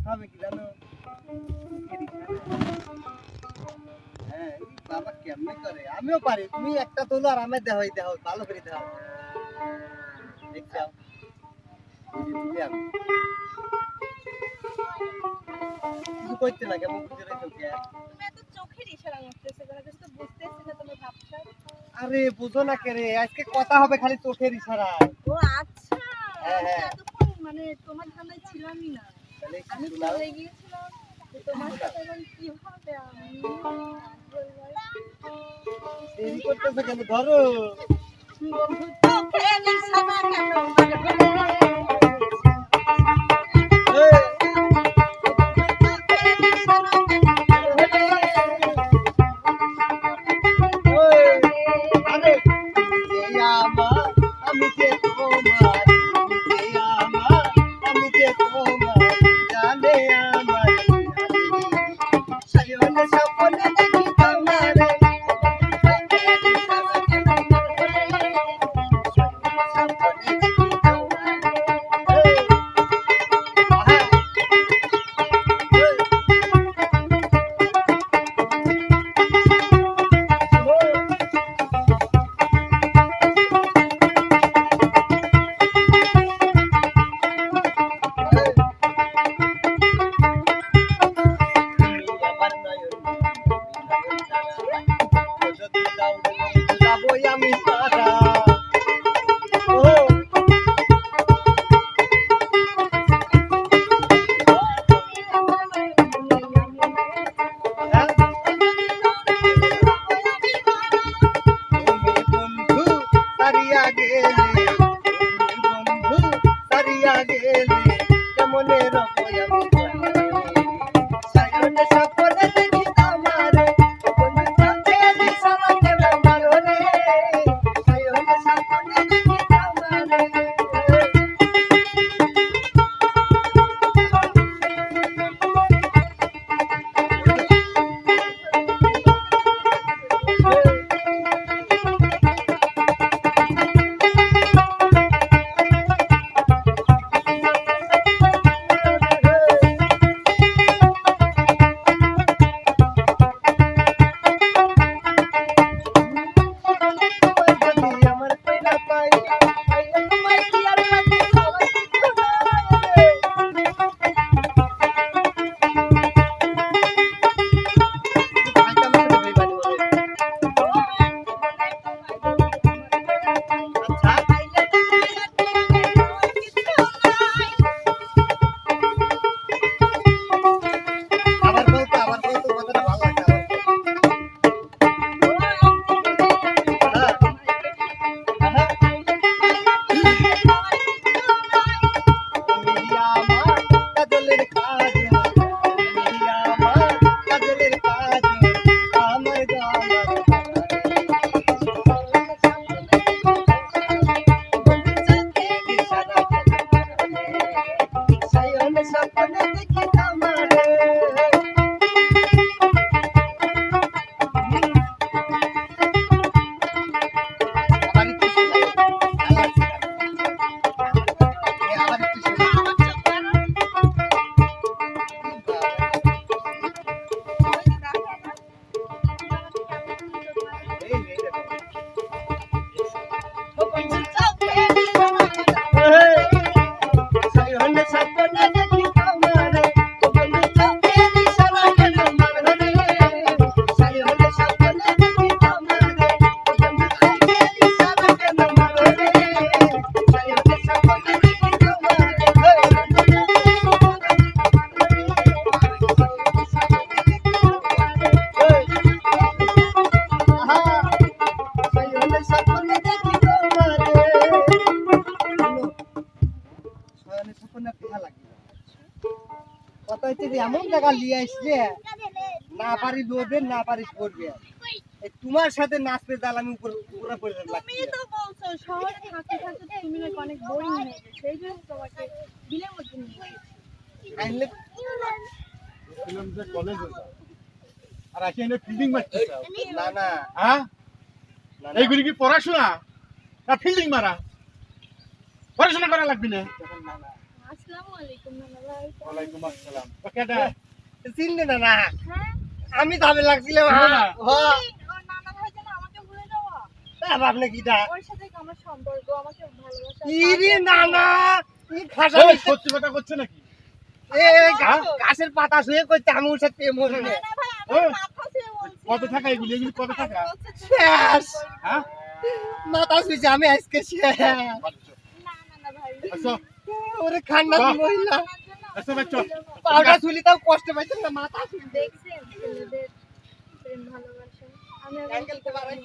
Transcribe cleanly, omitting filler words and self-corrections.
কথা হবে কি জানো? হ্যাঁ, এই বাবা কেমনে করে? আমিও পারি। তুমি একটা তোলো আর আমি দেখাও ভালো করে দেখাও। দেখছাও? বুঝে আমি। কিছু করতে না কেমন বুঝে রাখছো কে? তুমি এত চোখের ইশারা করতেছো কেন? কিছু তো বুঝতেছি না তুমি ভাবছো। আরে বুঝো না কে রে? আজকে কথা হবে খালি চোখের ইশারায়। ও আচ্ছা। হ্যাঁ, হ্যাঁ। এতক্ষণ মানে তোমার ধান্দায় ছিলামই না। তাহলে আমি শোনাও। চলে গিয়েছিলাম। যে তোমার সাথে এখন কিভাবে আমি দেরি করতেছো কেন? ধরো। বন্ধু চোখের ইশারা কেন মারবে? এই, চোখের ইশারা কেন মারবে? ওই, আরে তুমি যে আমার, আমি যে তোমার, তুমি যে আমার, আমি যে তোমার, জানে আমার সায়নে স্বপ্নে দেখি তোমারে, চোখের ইশারা কেন মারবে? স্বপ্নে দেখি তোমারে। এই, আহা, এই, এই, তুমি আমার নয়ন, তুমি নয়ন তারা, যদি দাও যাবই আমি সারা। ও হ্যাঁ, তুমি বন্ধু সারিয়া গেলে, তুমি বন্ধু সারিয়া গেলে, কেমনে রব আমি সায়নে স্বপ্নে দেখি তোমারে, বন্ধু চোখের ইশারা কেন মারো রে, সায়নে স্বপ্নে দেখি তোমারে। যদি আমার কইরা পাই, পাইলে তোমায় কি আর পাবি সবাই কিছু না। খাইতাম না তুমি বাড়ি বলে। আচ্ছা আবার বলতো কথাটা ভালো লাগছে আবার বল। হ্যাঁ, হ্যাঁ। তুমি আমার কাজলের কাজল, তুমি আমার কাজলের কাজল, আমার গলার সায়নে স্বপ্নে দেখি তোমারে। আবার একটু শোনাই। আবার একটু শোনাই। এই দেখো। সায়নে স্বপ্নে দেখি তোমারে, বন্ধু চোখের ইশারা কেন মারো রে, সায়নে স্বপ্নে দেখি তোমারে, বন্ধু চোখের ইশারা কেন মারো রে, সায়নে স্বপ্নে দেখি তোমারে। আহা, সায়নে স্বপ্নে দেখি তোমারে। শয়নে স্বপ্নে কেহা লাগি না। কথা হচ্ছে যে এমন জায়গা লিয়ে আসছে, না পারি লোদের না পারিস করবে। এই তোমার সাথে নাচতে জাল আমি উপরে পড়ে লাগছি। তুমি তো বলছো শহরে থাকতে থাকতে তুমি নাকি অনেক বোরিং হয়ে গেছে সেই জন্য তোমাকে বিলের মধ্যে নিয়ে এসেছি। আইলে ছিলাম যে কলেজে যাও আর আসি এনে ফিল্ডিং মারতে চাও না না হ্যাঁ না, না। এইগুলি কি পড়াশোনা না ফিল্ডিং মারা পড়াশোনা করা লাগবে না না না আসসালামু আলাইকুম নানা ভাই। ওয়ালাইকুম আসসালাম। ও কেডা? চিনলে না না হ্যাঁ? আমি যাবে লাগছিলাম চিনো না? ওই, ওর নানা ভাই যেন আমাকে ভুলে যাওয়া। আপনি কিটা ওর সাথে কি আমার সম্পর্ক, আমাকে ভালোবাসা। ইরে না না ই খাসা এই, সত্যি কথা করছে নাকি? এ গাছের পাতা শুয়ে করতে আমি ওর সাথে প্রেম হলো না নানা ভাই, ও, আমার মাথা ছুঁয়ে বলছি। কত টাকা এগুলি? এগুলি কত টাকা? শেষ হ্যাঁ? মাথা শুয়েছে আমি আজকে শেষ না, নানা ভাই। আসো, ওরে খান্না মহিলা আমার জন্য আসো বাচ্চা। পাউডার ছুলি তাও কষ্ট পাইছেন না মাথা দেখছেন ছেলেদের প্রেম ভালোবাসা। আমি এখন অ্যাঙ্গেল কি করব? বাড়াই।